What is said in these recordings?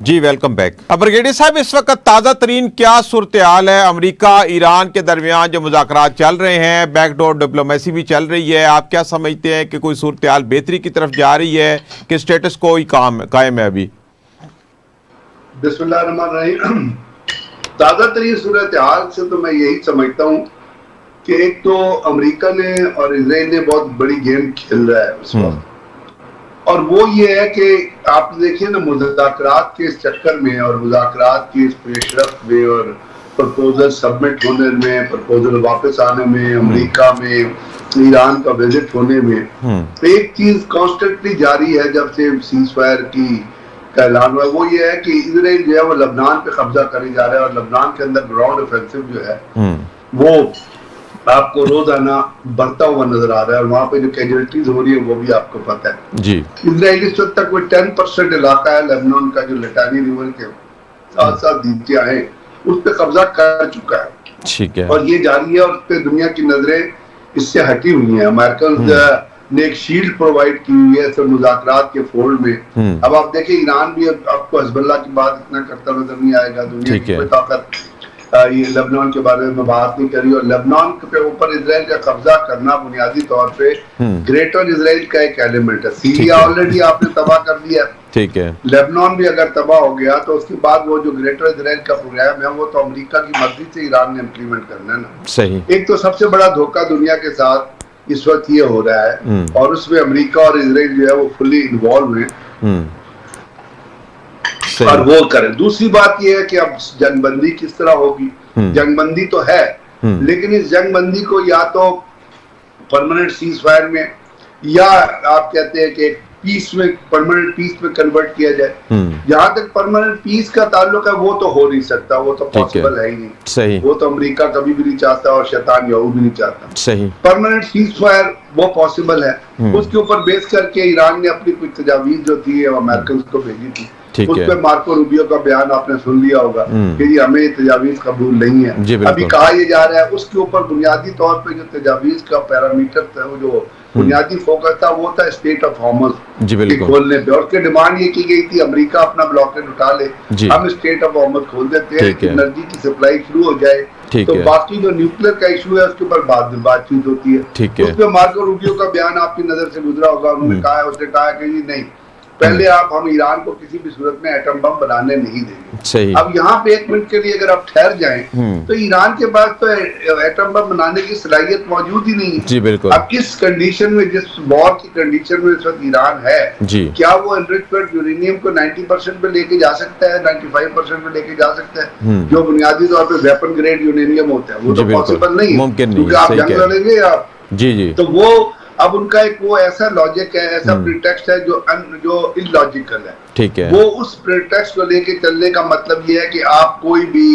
जी welcome back. Brigadier साहब, इस वक्त ताज़ा तरीन क्या सूरत हाल है? अमेरिका ईरान के दरमियान जो मुज़ाकरात चल रहे हैं, बैकडोर डिप्लोमेसी भी चल रही है, आप क्या समझते हैं कि कोई सूरत हाल बेहतरी की तरफ जा रही है कि स्टेटस को ही कायम है अभी? बिस्मिल्लाहिर्रहमानिर्रहीम। ताज़ा तरीन सूरत हाल से तो मैं यही समझता हूँ कि एक तो अमेरिका ने और इसराइल ने बहुत बड़ी गेम खेल रहा है उस वक्त, और वो ये है कि आप देखिए ना, मुज़ाकरात के इस चक्कर में और मुज़ाकरात की इस पेशरफ्त में और प्रपोजल सबमिट होने में, प्रपोजल वापस आने में, अमेरिका में ईरान का विजिट होने में, तो एक चीज कॉन्स्टेंटली जारी है जब से सीज फायर का ऐलान हुआ, वो ये है कि इसराइल जो है वो लबनान पे कब्जा करे जा रहा है, और लबनान के अंदर ग्राउंड ऑफेंसिव जो है वो आपको रोजाना बढ़ता हुआ नजर आ रहा है, और वहां पे जो कैजुअलिटीज हो रही है वो भी आपको पता है जी। इसराइल इस वक्त तक कोई 10% इलाका है लेबनान का जो लिटानी रिवर के साथ साथ नीचे आए उस पर कब्जा कर चुका है, ठीक है, और ये जारी है, और उस पर दुनिया की नजरें इससे हटी हुई हैं। अमेरिकन ने एक शील्ड प्रोवाइड की हुई है सब मुज़ाकरात के फोल्ड में। अब आप देखें, ईरान भी आपको हिज़्बुल्लाह की बात इतना करता नजर नहीं आएगा, दुनिया की कोई ताकत ये लेबनान के बारे में बात नहीं करी, और लेबनान के ऊपर इजराइल का कब्जा करना बुनियादी तौर पे ग्रेटर इजराइल का एक एलिमेंट है। सीरिया ऑलरेडी आपने तबाह कर दिया, ठीक है, लेबनान भी अगर तबाह हो गया तो उसके बाद वो जो ग्रेटर इजराइल का प्रोग्राम है वो तो अमेरिका की मर्जी से ईरान ने इम्प्लीमेंट करना है ना। सही। एक तो सबसे बड़ा धोखा दुनिया के साथ इस वक्त ये हो रहा है, और उसमें अमेरिका और इजराइल जो है वो फुली इन्वॉल्व है और वो करें। दूसरी बात यह है कि अब जंगबंदी किस तरह होगी। जंगबंदी तो है, लेकिन इस जंगबंदी को या तो परमानेंट सीज फायर में, या आप कहते हैं कि पीस में, परमानेंट पीस में कन्वर्ट किया जाए। जहां तक परमानेंट पीस का ताल्लुक है वो तो हो नहीं सकता, वो तो पॉसिबल है ही नहीं। सही। वो तो अमेरिका कभी भी नहीं चाहता और शैतान यहू भी नहीं चाहता। सही। परमानेंट सीज फायर वो पॉसिबल है, उसके ऊपर बेस करके ईरान ने अपनी कुछ तजावीज जो थी वो अमेरिकन को भेजी थी। उस पे मार्को रूबियो का बयान आपने सुन लिया होगा कि जी हमें तजावीज कबूल नहीं है। अभी कहा यह जा रहा है उसके ऊपर बुनियादी तौर पे जो तजावीज का पैरामीटर था, वो जो बुनियादी फोकस था वो था स्टेट ऑफ हॉर्मुज़ के खोलने पे, और उसकी डिमांड ये की गई थी अमेरिका अपना ब्लॉकेड उठा ले, हम स्टेट ऑफ हॉर्मुज़ खोल देते हैं, एनर्जी की सप्लाई शुरू हो जाए, तो बाकी जो न्यूक्लियर का इशू है उसके ऊपर बातचीत होती है। उस पर मार्को रूबियो का बयान आपकी नजर से गुजरा होगा, उन्होंने कहा, उसने कहा कि जी नहीं, पहले हम ईरान को किसी भी सूरत में एटम बम बनाने नहीं देंगे। सही। अब यहाँ पे एक मिनट के लिए अगर आप ठहर जाएं तो ईरान के पास तो एटम बम बनाने की सलाहियत मौजूद ही नहीं है। जी बिल्कुल। अब इस कंडीशन में, जिस वॉर की कंडीशन में इस वक्त ईरान है, क्या वो एनरिचमेंट यूरेनियम को 90% पे लेके जा सकता है, 95% पे लेके जा सकता है, जो बुनियादी तौर पे वेपन ग्रेड यूरेनियम होता है? वो तो पॉसिबल नहीं है, क्योंकि आप जंग लड़ेंगे आप। जी। तो वो अब उनका एक वो ऐसा लॉजिक है, ऐसा प्रीटेक्स्ट है जो इलॉजिकल है, ठीक है। वो उस प्रीटेक्स्ट को लेके चलने का मतलब ये है कि आप कोई भी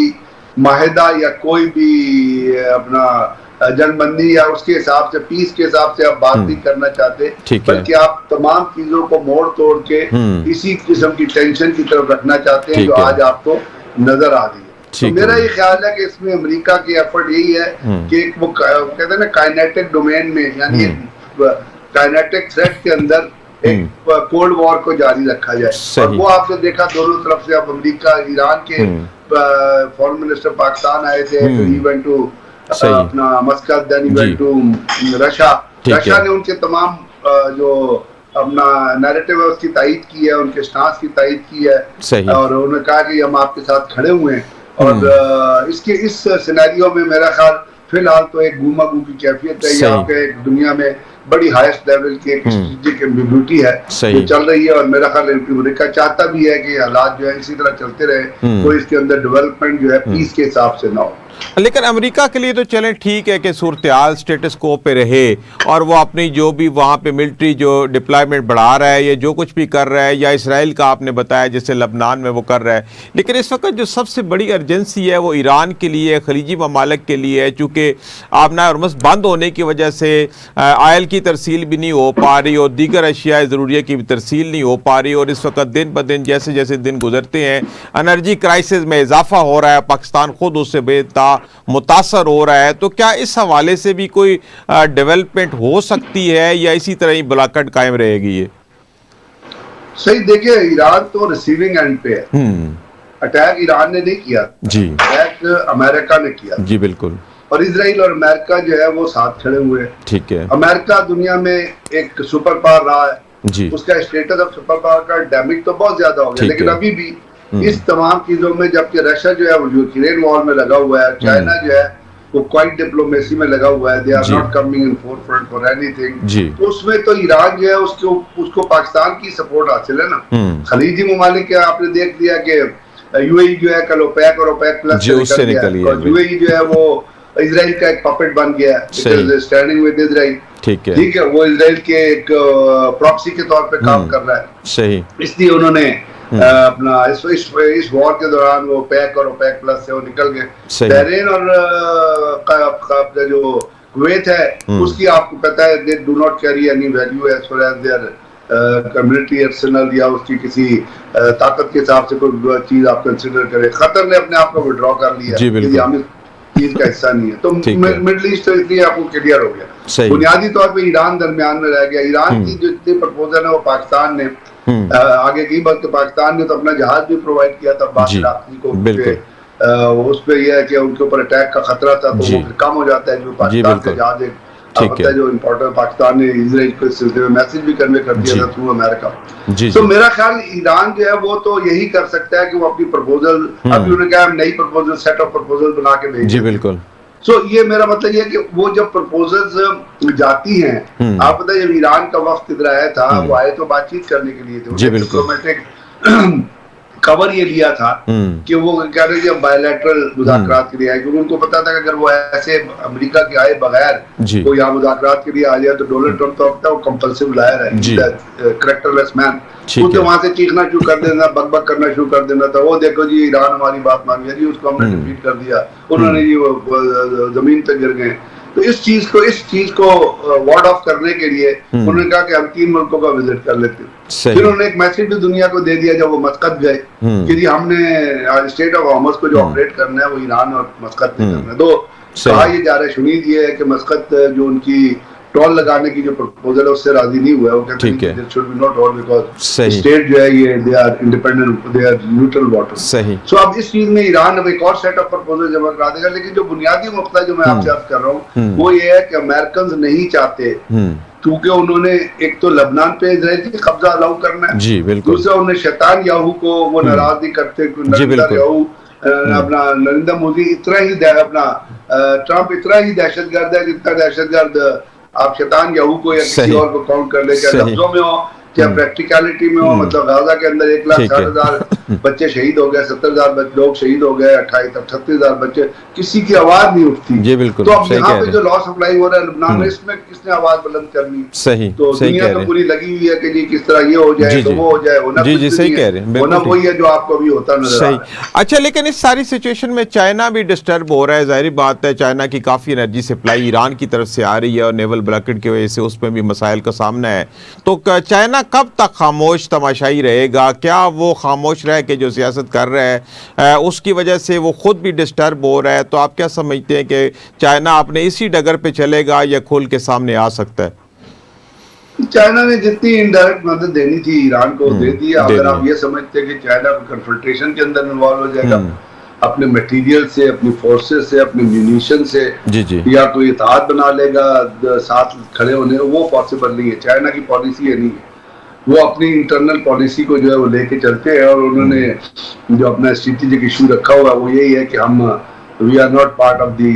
माहिदा या कोई भी अपना जंगबंदी या उसके हिसाब से, पीस के हिसाब से आप बात नहीं करना चाहते, बल्कि आप तमाम चीजों को मोड़ तोड़ के इसी किस्म की टेंशन की तरफ रखना चाहते हैं जो आज आपको नजर आ रही है। तो मेरा ये ख्याल है कि इसमें अमेरिका की एफर्ट यही है कि वो कहते हैं ना काइनेटिक डोमेन में, यानी काइनेटिक थ्रेट के अंदर एक कोल्ड वॉर को जारी रखा जाए, और वो आपने देखा दोनों तरफ से। अब अमेरिका, ईरान के फॉरेन मिनिस्टर पाकिस्तान आए थे, फिर ही वेंट टू अपना Muscat, then he went to Russia ने उनके तमाम जो अपना नैरेटिव है उसकी तायीद की है, उनके स्टांस की तायीद की है, और उन्होंने कहा कि हम आपके साथ खड़े हुए हैं। और इसके इस सिनेरियो में मेरा ख्याल फिलहाल तो एक गूमागू की कैफियत है, यहाँ पे दुनिया में बड़ी हाईएस्ट लेवल की एक स्ट्रेटेजिक एम्बिग्यूटी है जो चल रही है, और मेरा ख्याल अमेरिका चाहता भी है कि हालात जो है इसी तरह चलते रहे, तो इसके अंदर डेवलपमेंट जो है पीस के हिसाब से ना हो। लेकिन अमेरिका के लिए तो चलें ठीक है कि सूरत हाल स्टेटस को पे रहे, और वो अपनी जो भी वहाँ पे मिलिट्री जो डिप्लॉयमेंट बढ़ा रहा है या जो कुछ भी कर रहा है, या इसराइल का आपने बताया जैसे लबनान में वो कर रहा है, लेकिन इस वक्त जो सबसे बड़ी अर्जेंसी है वो ईरान के लिए, खलीजी ममालिक के लिए है, चूँकि आपना हॉर्मुज़ बंद होने की वजह से आयल की तरसील भी नहीं हो पा रही और दीगर अशिया ज़रूरिया की भी तरसील नहीं हो पा रही, और इस वक्त दिन ब दिन जैसे जैसे दिन गुजरते हैं एनर्जी क्राइसिस में इजाफा हो रहा है, पाकिस्तान खुद उससे बेता मुतासर हो रहा है। तो क्या इस हवाले से भी कोई डेवलपमेंट हो सकती है या इसी तरह ही ब्लॉकेट कायम रहेगी? ये सही देखिए, ईरान तो रिसीविंग एंड पे है। अटैक ईरान ने नहीं किया जी, अटैक अमेरिका ने किया जी बिल्कुल, और इसराइल और अमेरिका जो है वो साथ खड़े हुए हैं। ठीक है, अमेरिका दुनिया में एक सुपर पावर रहा है, जी, उसका स्टेटस ऑफ सुपर पावर का डैमेज तो बहुत ज्यादा हो गया, ठीक लेकिन है। अभी भी इस तमाम चीजों में, जबकि रशिया जो है वो यूक्रेन वॉर में लगा हुआ है, चाइना जो है वो क्वाइट डिप्लोमेसी में लगा हुआ है, दे आर जी। Not coming in forefront for anything. जी, तो उसमें तो ईरान जो है उसको पाकिस्तान की सपोर्ट हासिल है ना। खलीजी ममालिक के आपने देख लिया कि यूएई जो है कल ओपेक और ओपेक प्लस जी, उससे निकल गया, और यूएई जो है वो इजराइल का एक पपेट बन गया है, सही। Standing with Israel. ठीक है, ठीक है, वो इजराइल के एक प्रॉक्सी के तौर पे काम कर रहा है, सही, इसलिए उन्होंने अपना इस वॉर के दौरान वो पैक और ओपेक प्लस से वो निकल गए। सही। बहरीन और अपना जो कुवैत है उसकी आपको पता है they do not carry any value as far as their community arsenal या उसकी किसी ताकत के हिसाब से कोई चीज आप कंसिडर करें। कतर ने अपने आप को विड्रॉ कर लिया, जी, बिल्कुल। यदि हम इस चीज का हिस्सा नहीं है तो मिडिल ईस्ट तो इसलिए आपको क्लियर हो गया। सही। बुनियादी तौर पे ईरान दरमियान में रह गया। ईरान की जो इतनी प्रपोजल है वो पाकिस्तान ने आगे की, बल्कि पाकिस्तान ने तो अपना जहाज भी प्रोवाइड किया था बासिर आखिरी को, उस पे यह है कि उनके ऊपर अटैक का खतरा था, तो वो फिर कम हो जाता है जो पाकिस्तान का जहाज एक पता है जो इम्पोर्टेंट, पाकिस्तान ने इजराइल को इस सिलसिले में मैसेज भी कन्वे कर दिया था थ्रू अमेरिका। तो मेरा ख्याल ईरान जो है वो तो यही कर सकता है कि वो अपनी प्रपोजल, अभी उन्होंने कहा हम नई प्रपोजल, सेट ऑफ प्रपोजल बना के भेजें। जी बिल्कुल। सो ये मेरा मतलब ये है कि वो जब प्रपोजल्स जाती हैं, आप पता है जब ईरान का वक्त इधर आया था वो आए तो बातचीत करने के लिए थे, जी बिल्कुल। कवर ये लिया था कि वो कह रहे थे बायलैटरल मुज़ाकरात के लिए आए, क्योंकि उनको पता था कि अगर वो ऐसे अमेरिका के आए बगैर वो यहाँ मुज़ाकरात के लिए आ जाए तो डोनाल्ड ट्रम्प तो अब तक वो कंपल्सिव लायर है, कैरेक्टरलेस मैन, उसे वहां से चीखना शुरू कर देना, बकबक करना शुरू कर देना था, वो देखो जी ईरान हमारी बात मान गया जी, उसको हमने डिफीट कर दिया, उन्होंने जी वो जमीन पे गिर गए। तो इस चीज को वार्ड ऑफ करने के लिए उन्होंने कहा कि हम 3 मुल्कों का विजिट कर लेते हैं। फिर उन्होंने एक मैसेज भी दुनिया को दे दिया जब वो मस्कत गए कि जी हमने स्टेट ऑफ हॉर्मस को जो ऑपरेट करना है वो ईरान और मस्कत में करना है। तो कहा ये जा रहा है, शुनीद ये है कि मस्कत जो उनकी टोल लगाने की जो प्रपोजल है उससे राजी नहीं हुआ है, वो कहते हैं there should be no toll because state जो है ये they are independent, they are neutral water. सही। सो अब इस चीज में ईरान अब एक और सेट ऑफ प्रपोजल जमा करा देगा, लेकिन जो बुनियादी नुकता जो मैं आपसे अर्ज कर रहा हूँ वो ये है कि अमेरिकन नहीं चाहते, क्योंकि उन्होंने एक तो लबनान पे इजराइल की कब्जा अलाउ करना है, जी बिल्कुल, दूसरा उन्हें शैतान याहू को वो नाराज नहीं करते, अपना नरेंद्र मोदी इतना ही अपना ट्रम्प इतना ही दहशतगर्द है जितना दहशतगर्द आप शैतान याहू को या किसी और को काउंट कर ले, चाहे लफ्जों में हो चाहे प्रैक्टिकलिटी में हो। मतलब गाजा के अंदर 1,60,000 बच्चे शहीद हो गए, 70,000 लोग शहीद हो गए, 38,000 बच्चे, किसी की आवाज नहीं उठती। जी बिल्कुल। तो अब यहाँ पे जो लॉ सप्लाई हो रहा है लबनान में, इसमें किसने आवाज बुलंद करनी? सही। तो दुनिया तो पूरी लगी हुई है कि जी किस तरह ये हो जाए तो वो हो जाए, होना जी जी सही कह रहे हैं, होना वही है जो आपको अभी होता नजर आ रहा है। अच्छा, लेकिन इस सारी सिचुएशन में चाइना भी डिस्टर्ब हो रहा है, जाहिर बात है चाइना की काफ़ी एनर्जी सप्लाई ईरान की तरफ से आ रही है और नेवल ब्लॉकेड की वजह से उसमें भी मसाइल का सामना है। तो चाइना कब तक खामोश तमाशाई रहेगा? क्या वो खामोश रह के जो सियासत कर रहा है उसकी वजह से वो खुद भी डिस्टर्ब हो रहा है? तो आप क्या समझते हैं कि चाइना अपने इसी डगर पे चलेगा या खुल के सामने आ सकता है? चाइना ने जितनी इनडायरेक्ट मदद देनी थी ईरान को दे दी। अगर आप ये समझते हैं कि चाइना कन्फ्रंटेशन के अंदर इन्वॉल्व हो जाएगा अपने मटेरियल से, अपनी फोर्सेस से, अपने म्यूनिशन से, जी। या कोई इत्तेहाद बना लेगा साथ खड़े होने, वो पॉसिबल नहीं है। चाइना की पॉलिसी ये नहीं है, वो अपनी इंटरनल पॉलिसी को जो है वो लेके चलते हैं और उन्होंने जो अपना स्ट्रेटेजिक इशू रखा हुआ है वो यही है कि हम we are not part of the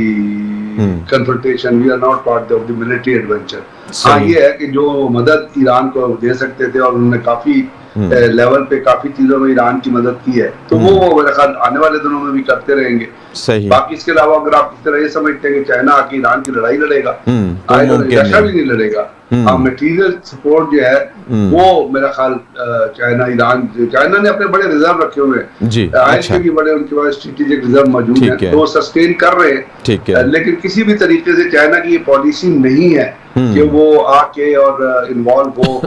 confrontation, we are not part of the military adventure. हाँ ये है कि जो मदद ईरान को दे सकते थे और उन्होंने काफी लेवल पे काफी चीजों में ईरान की मदद की है, तो वो मेरे ख्याल आने वाले दिनों में भी करते रहेंगे। सही। बाकी इसके अलावा अगर आप इस तरह ये समझते हैं कि चाइना आके ईरान की लड़ाई लड़ेगा, रशिया भी नहीं लड़ेगा। हाँ, मटेरियल सपोर्ट जो है वो मेरा ख्याल चाइना ने अपने बड़े रिजर्व रखे हुए हैं, आयत के भी बड़े उनके पास स्ट्रेटेजिक रिजर्व मौजूद हैं, तो वो सस्टेन कर रहे हैं। लेकिन किसी भी तरीके से चाइना की ये पॉलिसी नहीं है कि वो आके और इन्वॉल्व हो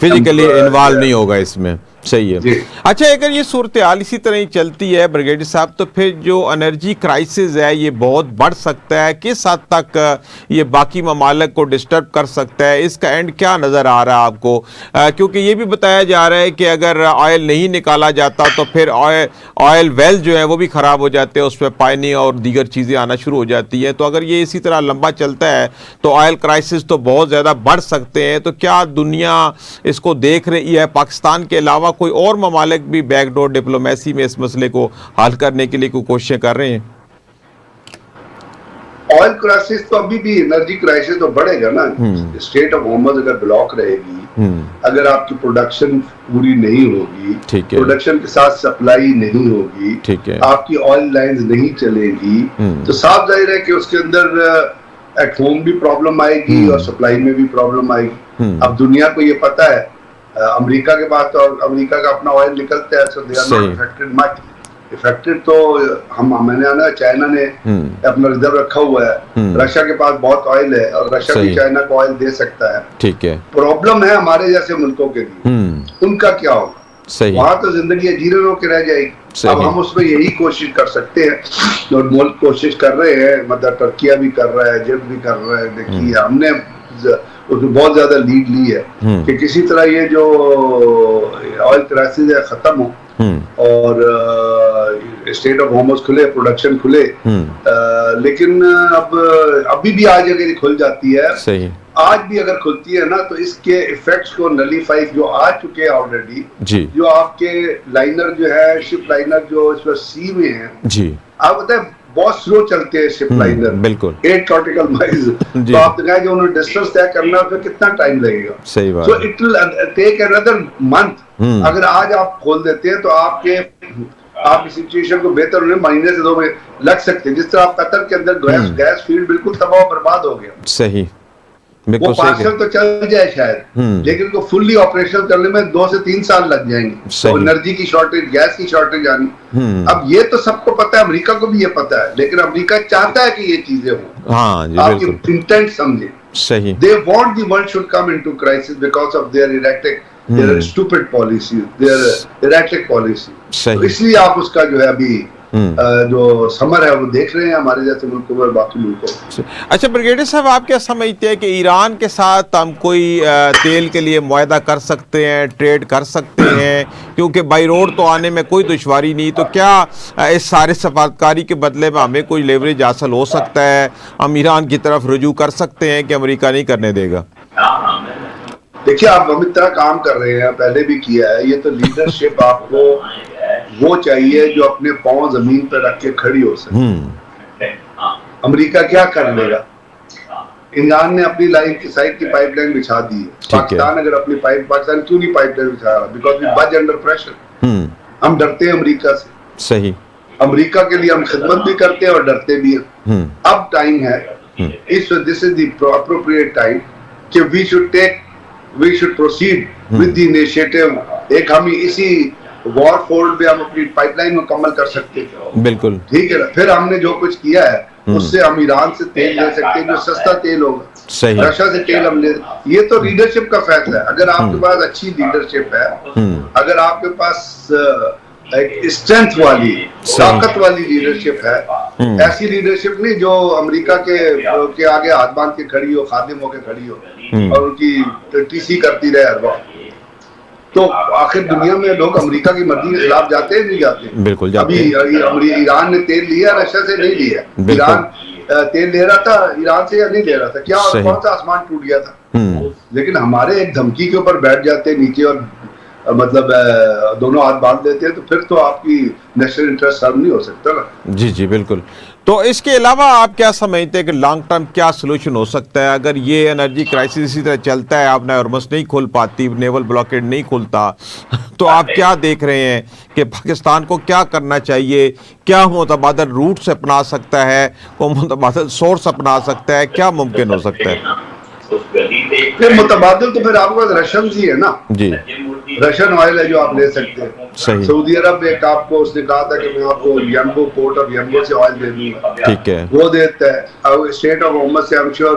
फिजिकली इन्वॉल्व नहीं होगा इसमें। सही है। जी। अच्छा, अगर ये सूरत हाल इसी तरह ही चलती है ब्रिगेडियर साहब, तो फिर जो एनर्जी क्राइसिस है ये बहुत बढ़ सकता है, किस हद तक ये बाकी ममालिक को डिस्टर्ब कर सकता है, इसका एंड क्या नज़र आ रहा है आपको? क्योंकि ये भी बताया जा रहा है कि अगर ऑयल नहीं निकाला जाता तो फिर ऑयल वेल जो है वो भी ख़राब हो जाते हैं, उसमें पानी और दीगर चीज़ें आना शुरू हो जाती है। तो अगर ये इसी तरह लंबा चलता है तो ऑयल क्राइसिस तो बहुत ज़्यादा बढ़ सकते हैं। तो क्या दुनिया इसको देख रही है? पाकिस्तान के अलावा कोई और ममालिक भी बैकडोर डिप्लोमेसी में इस मसले को हल करने के लिए कोई कोशिशें कर रहे हैं? ऑयल क्राइसिस तो अभी भी, एनर्जी क्राइसिस तो बढ़ेगा ना। स्टेट ऑफ होर्मुज अगर ब्लॉक रहेगी, अगर आपकी प्रोडक्शन पूरी नहीं होगी, प्रोडक्शन के साथ सप्लाई नहीं होगी, आपकी ऑयल लाइंस नहीं चलेगी, तो साफ जाहिर है कि उसके अंदर एट होम भी प्रॉब्लम आएगी और सप्लाई में भी प्रॉब्लम आएगी। अब दुनिया को ये पता है, अमेरिका के पास तो अमेरिका का अपना ऑयल निकलता है, so they are not affected much. Affected तो मैंने आना, चाइना ने अपना रिजर्व रखा हुआ है, रशिया के पास बहुत ऑयल है और रशिया भी चाइना को ऑयल दे सकता है। ठीक है, प्रॉब्लम है हमारे जैसे मुल्कों के लिए, उनका क्या होगा? वहां तो जिंदगी जीरो होकर रह जाएगी। अब हम उसमें यही कोशिश कर सकते हैं और मुल्क कोशिश कर रहे हैं, मतलब टर्किया भी कर रहा है, इजिप्ट भी कर रहा है। देखिए हमने उसमें बहुत ज्यादा लीड ली है कि किसी तरह ये जो ऑयल क्राइसिस है खत्म हो और स्टेट ऑफ होर्मुज खुले, प्रोडक्शन खुले। लेकिन अब अभी भी आज अगर खुल जाती है, सही, आज भी अगर खुलती है ना, तो इसके इफेक्ट्स को नलीफाई जो आ चुके हैं ऑलरेडी, जो आपके लाइनर जो है, शिप लाइनर जो इस वक्त सी में है जी, आप बताए बहुत स्लो चलते हैं शिप लाइनर, बिल्कुल 8 नॉटिकल माइल्स। तो आप दिखाएं जो उन्होंने डिस्टेंस तय करना है, कितना टाइम लगेगा? सही बात। So it will take another month. अगर आज आप खोल देते हैं तो आपकी सिचुएशन को बेहतर होने महीने से 2 महीने लग सकते हैं। जिस तरह आप कतर के अंदर गैस फील्ड बिल्कुल तबाह बर्बाद हो गया। सही, वो पार्सल तो चल जाए शायद, लेकिन को फुल्ली ऑपरेशनल करने में 2 से 3 साल लग जाएंगे। तो एनर्जी की शॉर्टेज, गैस की शॉर्टेज आनी। अब ये तो सबको पता है, अमेरिका को भी ये पता है, लेकिन अमेरिका चाहता है कि ये चीजें हो। हाँ जी, आपकी इंटेंट समझे। सही, they want the world should come into crisis because of their erratic, their stupid policy, their erratic policy. इसलिए आप उसका जो है अभी जो समर है वो देख रहे हैं हमारे जैसे मुल्कों में, बाकी मुल्कों। अच्छा ब्रिगेडियर साहब, आप क्या समझते हैं कि ईरान के साथ हम कोई तेल के लिए मुआहदा कर सकते हैं, ट्रेड कर सकते हैं? क्योंकि बाई रोड तो आने में कोई दुश्वारी नहीं, तो क्या इस सारे सफारतकारी के बदले में हमें कोई लेवरेज हासिल हो सकता है? हम ईरान की तरफ रुजू कर सकते हैं कि अमेरिका नहीं करने देगा? देखिए, आप हम इतना काम कर रहे हैं, पहले भी किया है। ये तो लीडरशिप आपको वो चाहिए जो अपने पांव जमीन पर रख के खड़ी हो सके। अमेरिका क्या कर लेगा? ईरान ने अपनी लाइन की साइड की पाइपलाइन बिछा दी है। पाकिस्तान अगर अपनी पाकिस्तान क्यों नहीं पाइपलाइन बिछा रहा? बिकॉज वी बज अंडर प्रेशर। हम डरते हैं अमेरिका से। सही, अमेरिका के लिए हम खिदमत भी करते हैं और डरते भी हैं। अब टाइम है, this is the appropriate time कि we should proceed with the initiative. एक हम इसी वॉर फोल्ड में हम अपनी पाइपलाइन मुकम्मल कर सकते हैं। बिल्कुल ठीक है ना। फिर हमने जो कुछ किया है उससे हम ईरान से तेल ले सकते हैं, जो सस्ता तेल होगा। सही, रशिया से तेल हम ले। ये तो लीडरशिप का फैसला है। अगर आपके पास अच्छी लीडरशिप है, अगर आपके पास एक स्ट्रेंथ वाली, ताकत वाली लीडरशिप है, ऐसी लीडरशिप नहीं जो अमेरिका के आगे हाथ बांध के खड़ी हो, खादिम होके खड़ी हो और उनकी टीसी करती रहे हर वक्त। तो आखिर दुनिया में लोग अमेरिका की मर्जी के खिलाफ जाते हैं, नहीं जाते? बिल्कुल जाते हैं। अभी ईरान ने तेल लिया, रशिया से नहीं लिया। ईरान तेल ले रहा था ईरान से या नहीं ले रहा था? क्या कौन सा आसमान टूट गया था? लेकिन हमारे एक धमकी के ऊपर बैठ जाते नीचे और मतलब दोनों हाथ बांध देते हैं, तो फिर तो आपकी नेशनल इंटरेस्ट सर्व नहीं हो सकता ना। जी जी बिल्कुल। तो इसके अलावा आप क्या समझते हैं कि लॉन्ग टर्म क्या सोल्यूशन हो सकता है? अगर ये एनर्जी क्राइसिस इसी तरह चलता है, आप हॉर्मुज़ नहीं खोल पाती, नेवल ब्लॉकेड नहीं खुलता, तो आप क्या देख रहे हैं कि पाकिस्तान को क्या करना चाहिए? क्या मुतबादल रूट्स अपना सकता है, को मुतबादल सोर्स अपना सकता है? क्या मुमकिन हो सकता है? फिर मुतबादल तो फिर आपके पास रशियन ही है ना जी, रशियन ऑयल है जो आप ले सकते हैं। सऊदी अरब एक आपको उसने कहा था कि मैं आपको यम्बो, पोर्ट ऑफ यम्बो से ऑयल दे दूंगा, ठीक है, वो देता है। अब स्टेट ऑफ होर्मुज़ से आई एम श्योर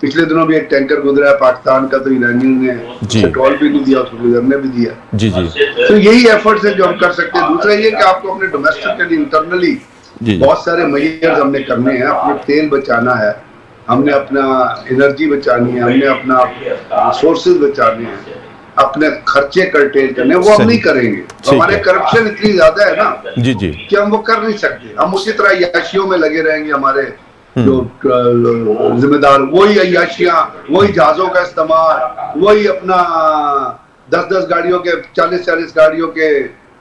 पिछले दिनों भी एक टैंकर गुजरा है पाकिस्तान का, तो ईरानियों ने जी। पेट्रोल भी नहीं दिया, उसको गुजरने भी दिया। जी जी तो यही एफर्ट्स है जो हम कर सकते हैं। दूसरा ये कि आपको अपने डोमेस्टिकली इंटरनली जी बहुत सारे मेजर्स हमने करने हैं। अपने तेल बचाना है, हमने अपना एनर्जी बचानी है, हमने अपना सोर्सेज बचाने हैं, अपने खर्चे कर्टेल करने हैं, वो हम सही। नहीं करेंगे। ठीक तो हमारे है। करप्शन इतनी ज्यादा है ना जी जी कि हम वो कर नहीं सकते। हम उसी तरह अय्याशियों में लगे रहेंगे। हमारे जो जिम्मेदार वही अय्याशियां, वही जहाजों का इस्तेमाल, वही अपना 10-10 गाड़ियों के 40-40 गाड़ियों के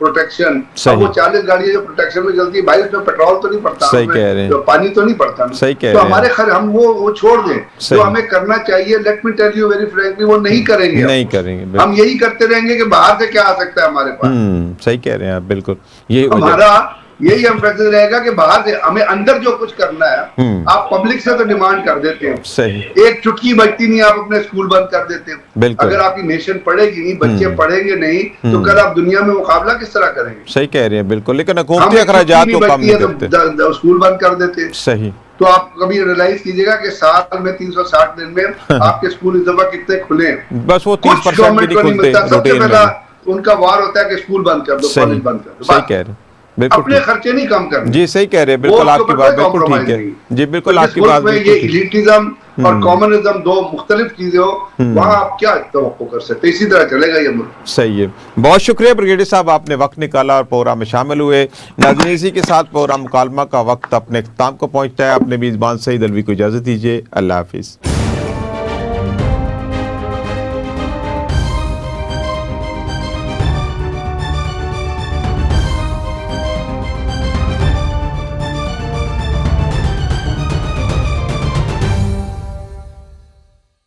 प्रोटेक्शन। सही। अब वो 40 गाड़ियां जो प्रोटेक्शन में चलती है भाई, उसमें पेट्रोल तो नहीं पड़ता, सही कह रहे हैं। तो पानी तो नहीं पड़ता ना। सही कह तो रहे हैं। हमारे हम वो छोड़ दें सही। जो हमें करना चाहिए। Let me tell you very frankly, वो नहीं करेंगे। नहीं करेंगे, बिल्कुल। हम यही करते रहेंगे कि बाहर से क्या आ सकता है हमारे पास। सही कह रहे हैं आप, बिल्कुल यही वजह। हमारा यही एम्फेसिस रहेगा कि बाहर से हमें अंदर जो कुछ करना है, आप पब्लिक से तो डिमांड कर देते हो, सही। एक चुटकी बजती नहीं, आप अपने स्कूल बंद कर देते हो। बिल्कुल। अगर आपकी नेशन पढ़ेगी नहीं, बच्चे पढ़ेंगे नहीं, तो कल आप दुनिया में मुकाबला किस तरह करेंगे? सही कह रहे हैं, बिल्कुल। लेकिन हम हुकूमती एक अखराजात चुटकी को नहीं कम बजती नहीं है करते। तो स्कूल बंद कर देते हैं। सही। तो आप कभी रियलाइज कीजिएगा कि साल में 360 दिन में आपके स्कूल इस दफा कितने खुले हैं। बस वो कुछ 30% भी गवर्नमेंट को नहीं नहीं खुलते मिलता। सबसे रूटीन पहला में। उनका वार होता है कि स्कूल बंद कर दो, सही। कॉलेज बंद कर दो। सही बस। कह रहे हैं, बिल्कुल अपने ठीक। खर्चे नहीं कम करने। जी सही कह रहे हैं, वो बिल्कुल उसके आपकी ऊपर बात कोई बिल्कुल compromise ठीक है। नहीं। जी बिल्कुल तो जिस आपकी मुल्क बात में बिल्कुल ये ठीक। इलिटिज्म और कॉमनिज्म दो मुख्तलिफ चीजें हो, वहां आप क्या तवक्को कर सकते हैं? इसी तरह चलेगा ये मुल्क। सही है। बहुत शुक्रिया ब्रिगेडियर साहब, आपने वक्त निकाला और प्रोग्राम में शामिल हुए। नाज़रीन, इसी के साथ प्रोग्राम मुकालमा का वक्त अपने इख्तिताम को पहुंचता है। अपने मेज़बान सईद अलवी को इजाज़त दीजिए। अल्लाह हाफिज़।